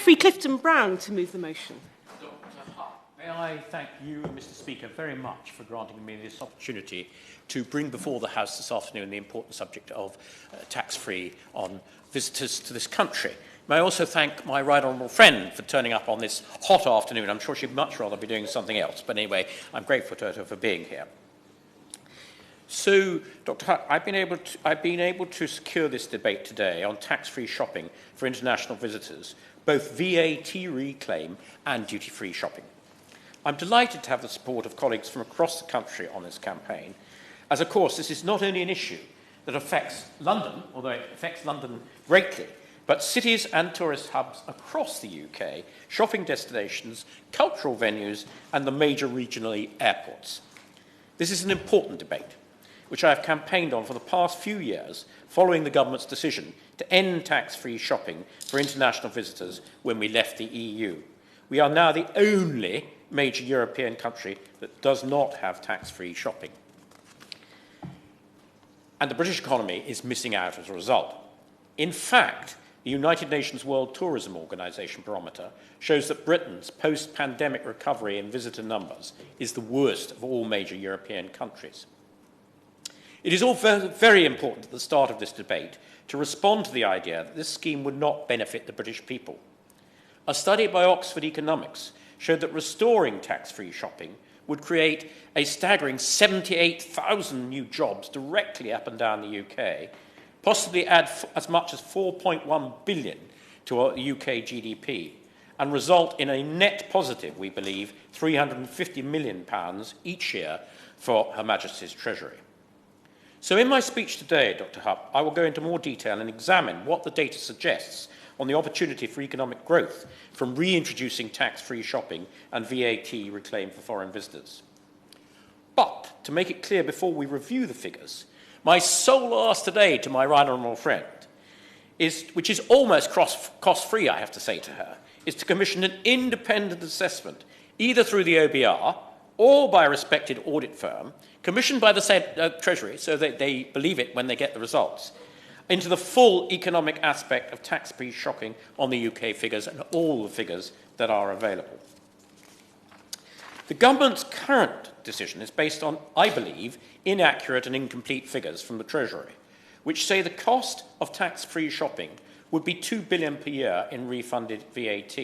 Geoffrey Clifton-Brown to move the motion. May I thank you, Mr. Speaker, very much for granting me this opportunity to bring before the House this afternoon the important subject of tax-free on visitors to this country. May I also thank my right honourable friend for turning up on this hot afternoon. I'm sure she'd much rather be doing something else, but anyway, I'm grateful to her for being here. So, Dr. Hutt, I've been able to secure this debate today on tax-free shopping for international visitors, both VAT reclaim and duty-free shopping. I'm delighted to have the support of colleagues from across the country on this campaign, as of course this is not only an issue that affects London, although it affects London greatly, but cities and tourist hubs across the UK, shopping destinations, cultural venues, and the major regional airports. This is an important debate, which I have campaigned on for the past few years, following the government's decision to end tax-free shopping for international visitors when we left the EU. We are now the only major European country that does not have tax-free shopping. And the British economy is missing out as a result. In fact, the United Nations World Tourism Organization barometer shows that Britain's post-pandemic recovery in visitor numbers is the worst of all major European countries. It is all very important at the start of this debate to respond to the idea that this scheme would not benefit the British people. A study by Oxford Economics showed that restoring tax-free shopping would create a staggering 78,000 new jobs directly up and down the UK, possibly add as much as 4.1 billion to the UK GDP, and result in a net positive, we believe, £350 million each year for Her Majesty's Treasury. So in my speech today, Dr. Hutt, I will go into more detail and examine what the data suggests on the opportunity for economic growth from reintroducing tax-free shopping and VAT reclaim for foreign visitors. But, to make it clear before we review the figures, my sole ask today to my right honourable friend, which is almost cost-free, I have to say to her, is to commission an independent assessment, either through the OBR or by a respected audit firm, commissioned by the said Treasury so that they believe it when they get the results, into the full economic aspect of tax-free shopping on the UK figures and all the figures that are available. The government's current decision is based on, I believe, inaccurate and incomplete figures from the Treasury, which say the cost of tax-free shopping would be £2 billion per year in refunded VAT.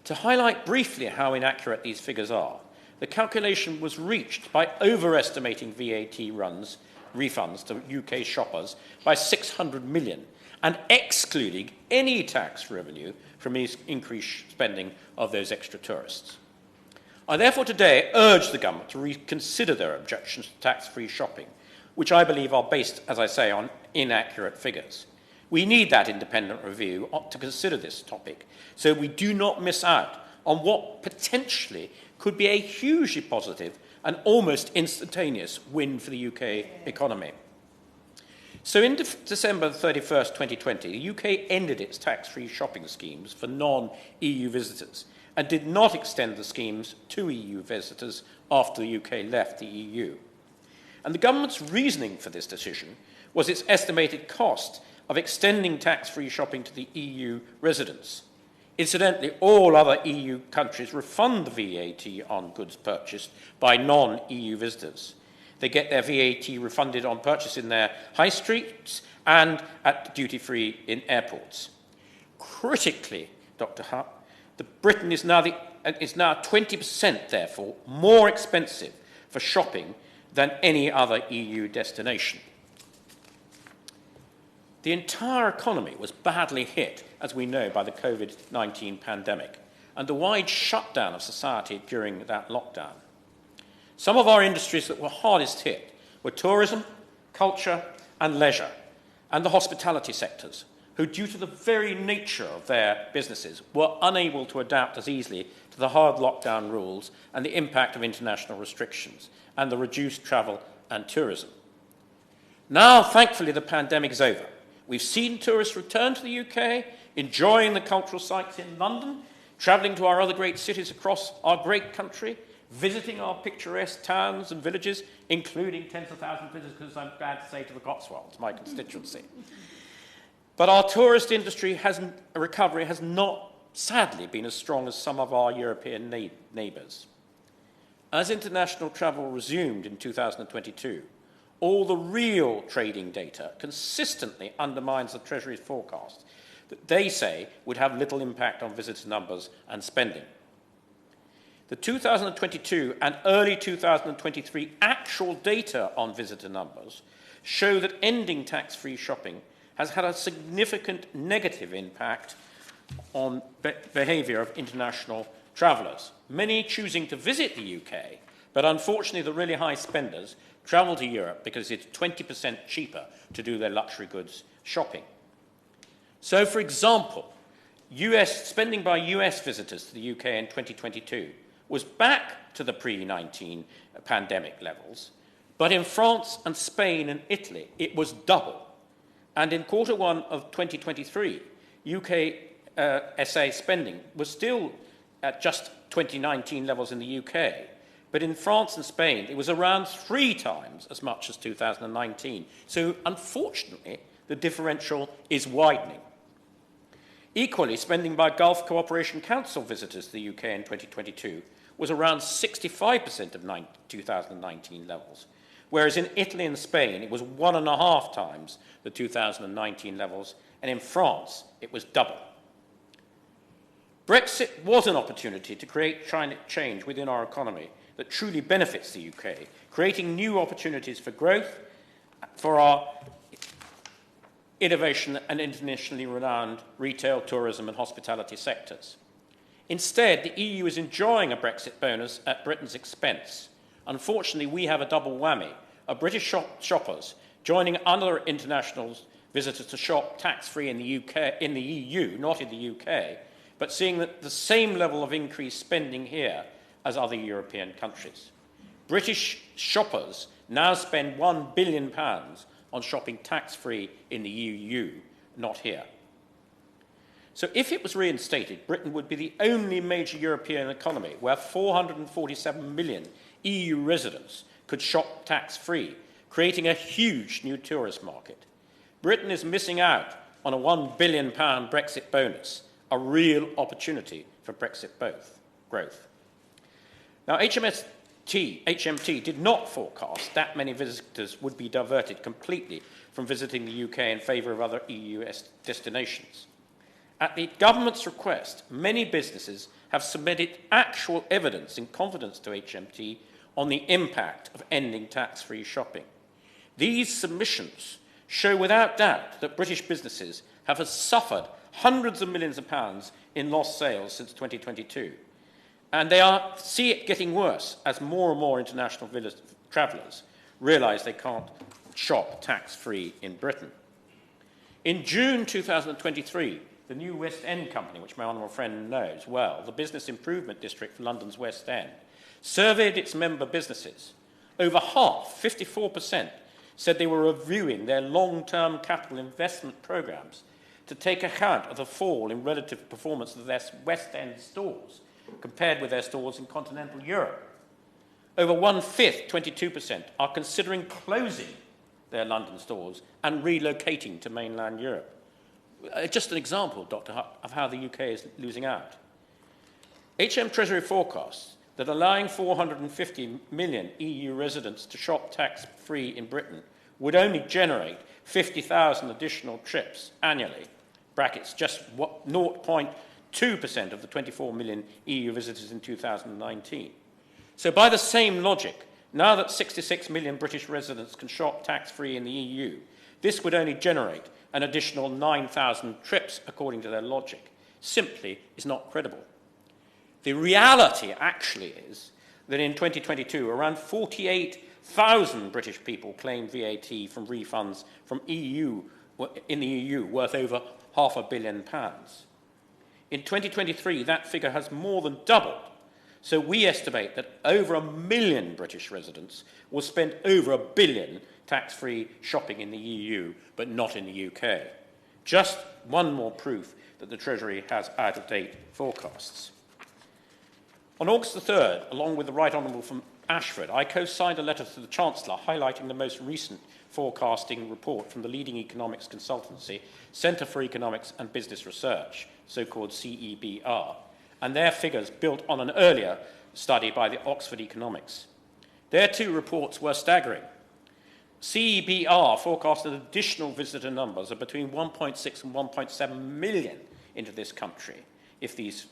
To highlight briefly how inaccurate these figures are, the calculation was reached by overestimating VAT refunds to UK shoppers by 600 million and excluding any tax revenue from increased spending of those extra tourists. I therefore today urge the government to reconsider their objections to tax-free shopping, which I believe are based, as I say, on inaccurate figures. We need that independent review to consider this topic so we do not miss out on what potentially could be a hugely positive and almost instantaneous win for the UK economy. So in December 31st, 2020, the UK ended its tax-free shopping schemes for non-EU visitors and did not extend the schemes to EU visitors after the UK left the EU. And the government's reasoning for this decision was its estimated cost of extending tax-free shopping to the EU residents. Incidentally, all other EU countries refund the VAT on goods purchased by non-EU visitors. They get their VAT refunded on purchase in their high streets and at duty-free in airports. Critically, Dr. Hutt, Britain is now 20%, therefore, more expensive for shopping than any other EU destination. The entire economy was badly hit, as we know, by the COVID-19 pandemic and the wide shutdown of society during that lockdown. Some of our industries that were hardest hit were tourism, culture and leisure, and the hospitality sectors, who, due to the very nature of their businesses, were unable to adapt as easily to the hard lockdown rules and the impact of international restrictions and the reduced travel and tourism. Now, thankfully, the pandemic is over. We've seen tourists return to the UK, enjoying the cultural sites in London, travelling to our other great cities across our great country, visiting our picturesque towns and villages, including tens of thousands of visitors, I'm glad to say, to the Cotswolds, my constituency. But our tourist industry recovery has not sadly been as strong as some of our European neighbours. As international travel resumed in 2022, all the real trading data consistently undermines the Treasury's forecast that they say would have little impact on visitor numbers and spending. The 2022 and early 2023 actual data on visitor numbers show that ending tax-free shopping has had a significant negative impact on behaviour of international travellers, many choosing to visit the UK, but unfortunately the really high spenders travel to Europe because it's 20% cheaper to do their luxury goods shopping. So, for example, spending by US visitors to the UK in 2022 was back to the pre-19 pandemic levels, but in France and Spain and Italy it was double. And in Q1 of 2023, UK SA spending was still at just 2019 levels in the UK, but in France and Spain it was around 3 times as much as 2019. So unfortunately, the differential is widening. Equally, spending by Gulf Cooperation Council visitors to the UK in 2022 was around 65% of 2019 levels, whereas in Italy and Spain it was 1.5 times the 2019 levels, and in France it was double. Brexit was an opportunity to create change within our economy that truly benefits the UK, creating new opportunities for growth for our innovation and internationally renowned retail, tourism and hospitality sectors. Instead, the EU is enjoying a Brexit bonus at Britain's expense. Unfortunately, we have a double whammy of British shoppers joining other international visitors to shop tax-free in the EU, not in the UK, but seeing the same level of increased spending here as other European countries. British shoppers now spend £1 billion on shopping tax-free in the EU, not here. So if it was reinstated, Britain would be the only major European economy where 447 million EU residents could shop tax-free, creating a huge new tourist market. Britain is missing out on a £1 billion Brexit bonus, a real opportunity for Brexit growth. Now, HMT did not forecast that many visitors would be diverted completely from visiting the UK in favour of other EU destinations. At the government's request, many businesses have submitted actual evidence in confidence to HMT on the impact of ending tax-free shopping. These submissions show without doubt that British businesses have suffered hundreds of millions of pounds in lost sales since 2022. And they see it getting worse as more and more international travellers realise they can't shop tax-free in Britain. In June 2023, the new West End company, which my honourable friend knows well, the Business Improvement District for London's West End, surveyed its member businesses. Over half, 54%, said they were reviewing their long-term capital investment programmes to take account of the fall in relative performance of their West End stores compared with their stores in continental Europe. Over 1/5, 22%, are considering closing their London stores and relocating to mainland Europe. Just an example, Dr. Hutt, of how the UK is losing out. HM Treasury forecasts that allowing 450 million EU residents to shop tax-free in Britain would only generate 50,000 additional trips annually, brackets just 0.2% of the 24 million EU visitors in 2019. So by the same logic, now that 66 million British residents can shop tax-free in the EU, this would only generate an additional 9,000 trips, according to their logic. Simply is not credible. The reality actually is that in 2022, around 48,000 British people claimed VAT from refunds from in the EU worth over £500 million. In 2023, that figure has more than doubled. So we estimate that over 1 million British residents will spend over £1 billion tax-free shopping in the EU, but not in the UK. Just one more proof that the Treasury has out-of-date forecasts. On August the 3rd, along with the Right Honourable from Ashford, I co-signed a letter to the Chancellor highlighting the most recent forecasting report from the leading economics consultancy, Centre for Economics and Business Research, so-called CEBR, and their figures built on an earlier study by the Oxford Economics. Their two reports were staggering. CEBR forecasted additional visitor numbers of between 1.6 and 1.7 million into this country if these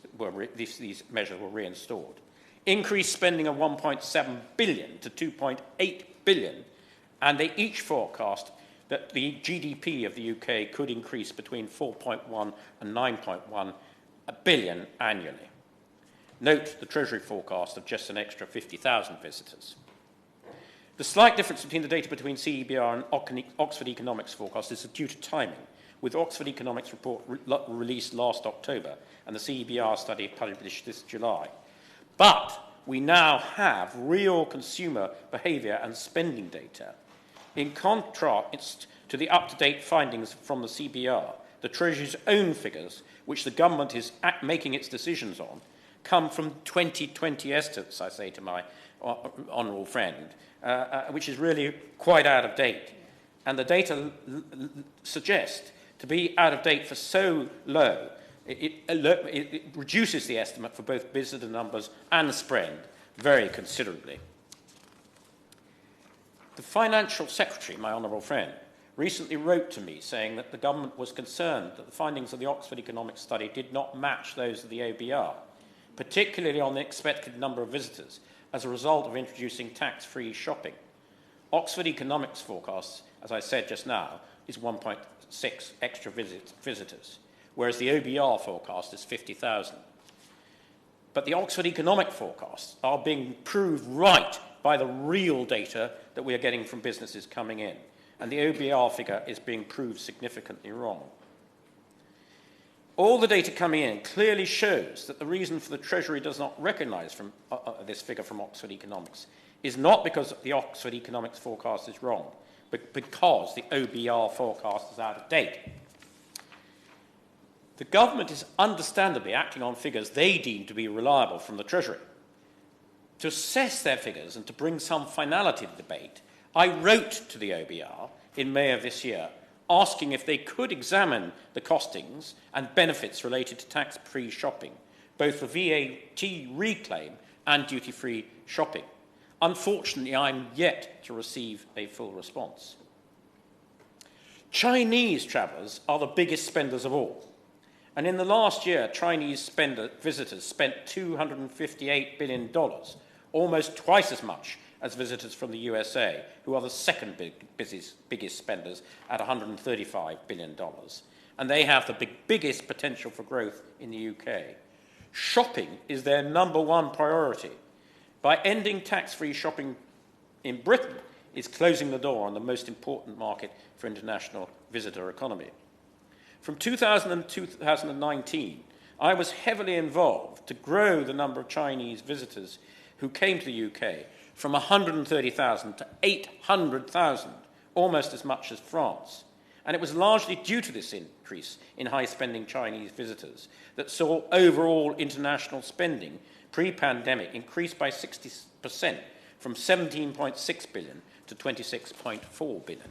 measures were reinstalled. Increased spending of 1.7 billion to 2.8 billion, and they each forecast that the GDP of the UK could increase between 4.1 and 9.1 billion annually. Note the Treasury forecast of just an extra 50,000 visitors. The slight difference between the data between CEBR and Oxford Economics forecast is due to timing, with Oxford Economics report released last October and the CEBR study published this July. But we now have real consumer behaviour and spending data. In contrast to the up-to-date findings from the CBR, the Treasury's own figures, which the government is making its decisions on, come from 2020 estimates, I say to my honourable friend, which is really quite out of date. And the data suggest to be out of date for so low, it reduces the estimate for both visitor numbers and spend very considerably. The Financial Secretary, my honourable friend, recently wrote to me saying that the government was concerned that the findings of the Oxford Economics study did not match those of the OBR, particularly on the expected number of visitors as a result of introducing tax-free shopping. Oxford Economics forecasts, as I said just now, is 1.6 extra visitors, whereas the OBR forecast is 50,000. But the Oxford Economic forecasts are being proved right by the real data that we are getting from businesses coming in, and the OBR figure is being proved significantly wrong. All the data coming in clearly shows that the reason for the Treasury does not recognise this figure from Oxford Economics is not because the Oxford Economics forecast is wrong, but because the OBR forecast is out of date. The government is understandably acting on figures they deem to be reliable from the Treasury. To assess their figures and to bring some finality to the debate, I wrote to the OBR in May of this year asking if they could examine the costings and benefits related to tax-free shopping, both for VAT reclaim and duty-free shopping. Unfortunately, I'm yet to receive a full response. Chinese travellers are the biggest spenders of all. And in the last year, Chinese visitors spent $258 billion, almost twice as much as visitors from the USA, who are the second biggest spenders at $135 billion. And they have the biggest potential for growth in the UK. Shopping is their number one priority. By ending tax-free shopping in Britain, is closing the door on the most important market for international visitor economy. From 2000 to 2019, I was heavily involved to grow the number of Chinese visitors who came to the UK from 130,000 to 800,000, almost as much as France. And it was largely due to this increase in high-spending Chinese visitors that saw overall international spending pre-pandemic increase by 60%, from 17.6 billion to 26.4 billion.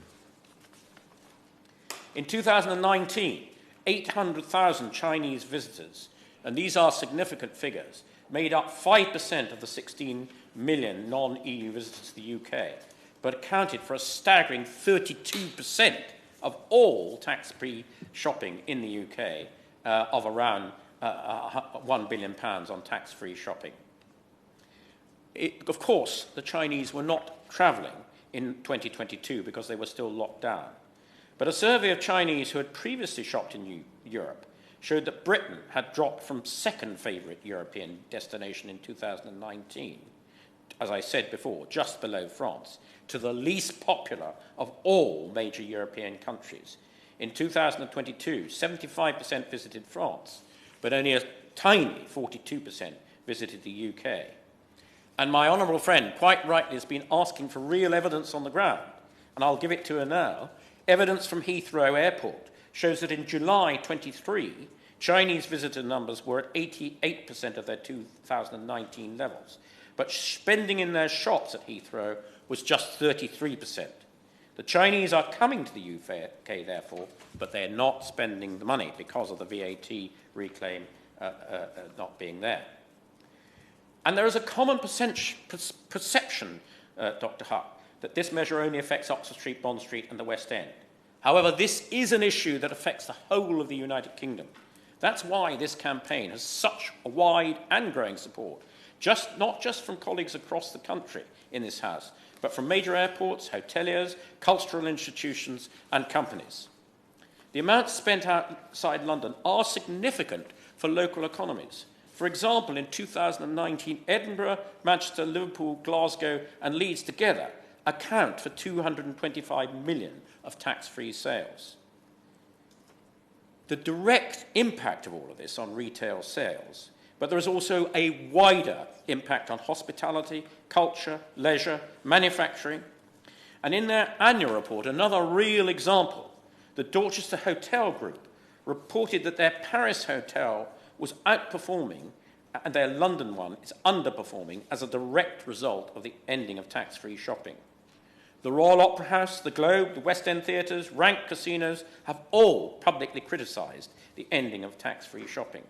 In 2019, 800,000 Chinese visitors, and these are significant figures, made up 5% of the 16 million non-EU visitors to the UK, but accounted for a staggering 32% of all tax-free shopping in the UK, of around £1 billion on tax-free shopping. Of course, the Chinese were not travelling in 2022 because they were still locked down. But a survey of Chinese who had previously shopped in Europe showed that Britain had dropped from second favourite European destination in 2019, as I said before, just below France, to the least popular of all major European countries. In 2022, 75% visited France, but only a tiny 42% visited the UK. And my honourable friend quite rightly has been asking for real evidence on the ground, and I'll give it to her now. Evidence from Heathrow Airport shows that in July 23, Chinese visitor numbers were at 88% of their 2019 levels, but spending in their shops at Heathrow was just 33%. The Chinese are coming to the UK, therefore, but they're not spending the money because of the VAT reclaim not being there. And there is a common perception, Dr. Huck, that this measure only affects Oxford Street, Bond Street and the West End. However, this is an issue that affects the whole of the United Kingdom. That's why this campaign has such a wide and growing support, not just from colleagues across the country in this House, but from major airports, hoteliers, cultural institutions and companies. The amounts spent outside London are significant for local economies. For example, in 2019, Edinburgh, Manchester, Liverpool, Glasgow and Leeds together account for 225 million of tax-free sales. The direct impact of all of this on retail sales, but there is also a wider impact on hospitality, culture, leisure, manufacturing. And in their annual report, another real example, the Dorchester Hotel Group reported that their Paris hotel was outperforming and their London one is underperforming as a direct result of the ending of tax-free shopping. The Royal Opera House, the Globe, the West End theatres, Rank casinos have all publicly criticised the ending of tax-free shopping.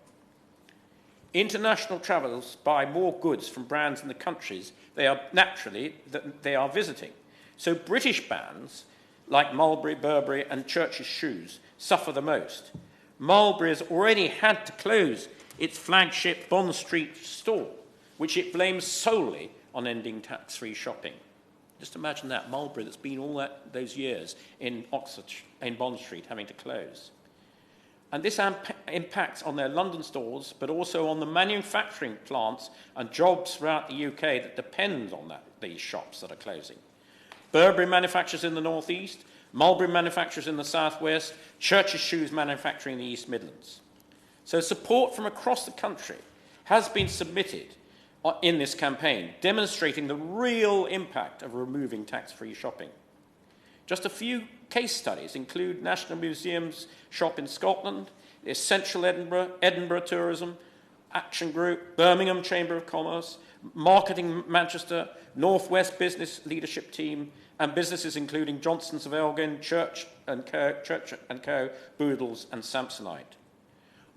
International travellers buy more goods from brands in the countries they are visiting. So British brands like Mulberry, Burberry and Church's Shoes suffer the most. Mulberry has already had to close its flagship Bond Street store, which it blames solely on ending tax-free shopping. Just imagine that, Mulberry that's been all those years in Bond Street having to close. And this impacts on their London stores, but also on the manufacturing plants and jobs throughout the UK that depend on these shops that are closing. Burberry manufactures in the North East, Mulberry manufactures in the South West, Church's Shoes manufacturing in the East Midlands. So support from across the country has been submitted in this campaign, demonstrating the real impact of removing tax-free shopping. Just a few case studies include National Museum's shop in Scotland, the Central Edinburgh Tourism Action Group, Birmingham Chamber of Commerce, Marketing Manchester, North West Business Leadership Team, and businesses including Johnsons of Elgin, Church and Co, Boodles and Samsonite.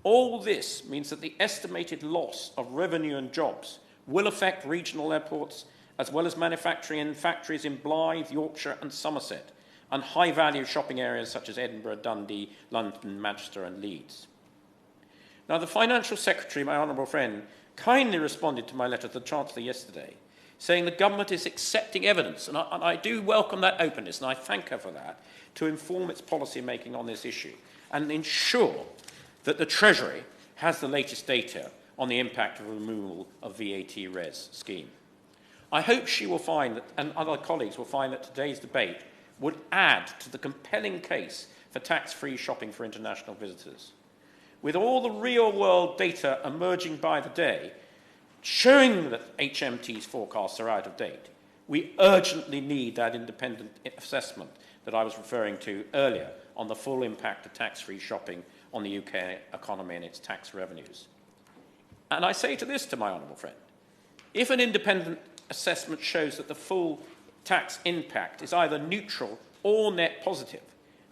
All this means that the estimated loss of revenue and jobs will affect regional airports, as well as manufacturing in factories in Blyth, Yorkshire and Somerset, and high-value shopping areas such as Edinburgh, Dundee, London, Manchester and Leeds. Now, the Financial Secretary, my honourable friend, kindly responded to my letter to the Chancellor yesterday, saying the government is accepting evidence, and I do welcome that openness, and I thank her for that, to inform its policy making on this issue and ensure that the Treasury has the latest data on the impact of removal of VAT res scheme. I hope she will find that, and other colleagues will find that today's debate would add to the compelling case for tax-free shopping for international visitors. With all the real-world data emerging by the day, showing that HMT's forecasts are out of date, we urgently need that independent assessment that I was referring to earlier on the full impact of tax-free shopping on the UK economy and its tax revenues. And I say to my honourable friend, if an independent assessment shows that the full tax impact is either neutral or net positive,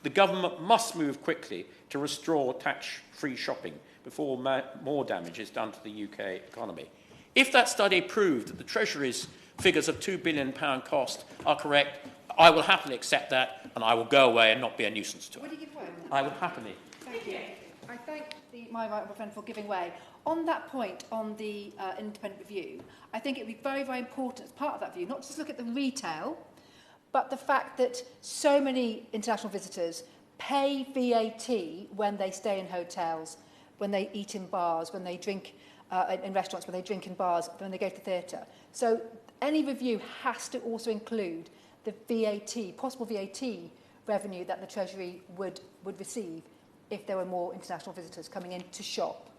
the government must move quickly to restore tax-free shopping before more damage is done to the UK economy. If that study proved that the Treasury's figures of £2 billion cost are correct, I will happily accept that and I will go away and not be a nuisance to it. Would you give way? I would happily. Thank you. I thank my right friend for giving way. On that point, on the independent review, I think it would be very, very important as part of that view, not just look at the retail, but the fact that so many international visitors pay VAT when they stay in hotels, when they eat in bars, when they drink in restaurants, when they drink in bars, when they go to the theatre. So any review has to also include the VAT, possible VAT revenue that the Treasury would receive if there were more international visitors coming in to shop.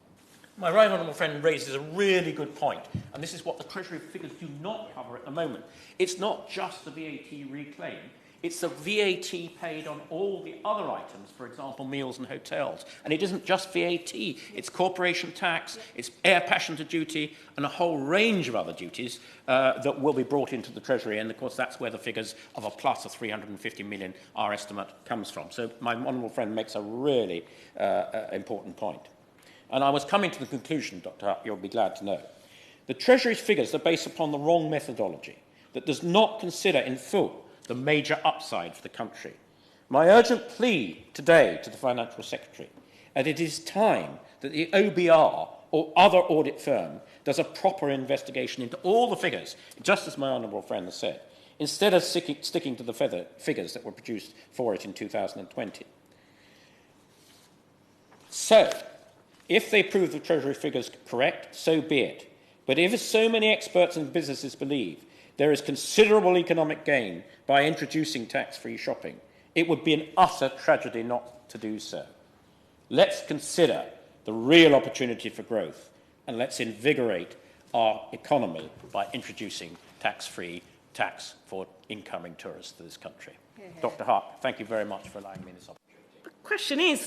My right honourable friend raises a really good point, and this is what the Treasury figures do not cover at the moment. It's not just the VAT reclaim, It's the VAT paid on all the other items, for example, meals and hotels. And it isn't just VAT, it's corporation tax, it's air passenger duty, and a whole range of other duties that will be brought into the Treasury. And, of course, that's where the figures of a plus of 350 million, our estimate, comes from. So my honourable friend makes a really important point. And I was coming to the conclusion, Dr. Hutt, you'll be glad to know. The Treasury's figures are based upon the wrong methodology that does not consider in full the major upside for the country. My urgent plea today to the Financial Secretary that it is time that the OBR or other audit firm does a proper investigation into all the figures, just as my honourable friend has said, instead of sticking to the figures that were produced for it in 2020. So, if they prove the Treasury figures correct, so be it. But if, as so many experts and businesses believe, there is considerable economic gain by introducing tax-free shopping, it would be an utter tragedy not to do so. Let's consider the real opportunity for growth, and let's invigorate our economy by introducing tax-free tax for incoming tourists to this country. Dr. Hutt, thank you very much for allowing me this opportunity. The question is that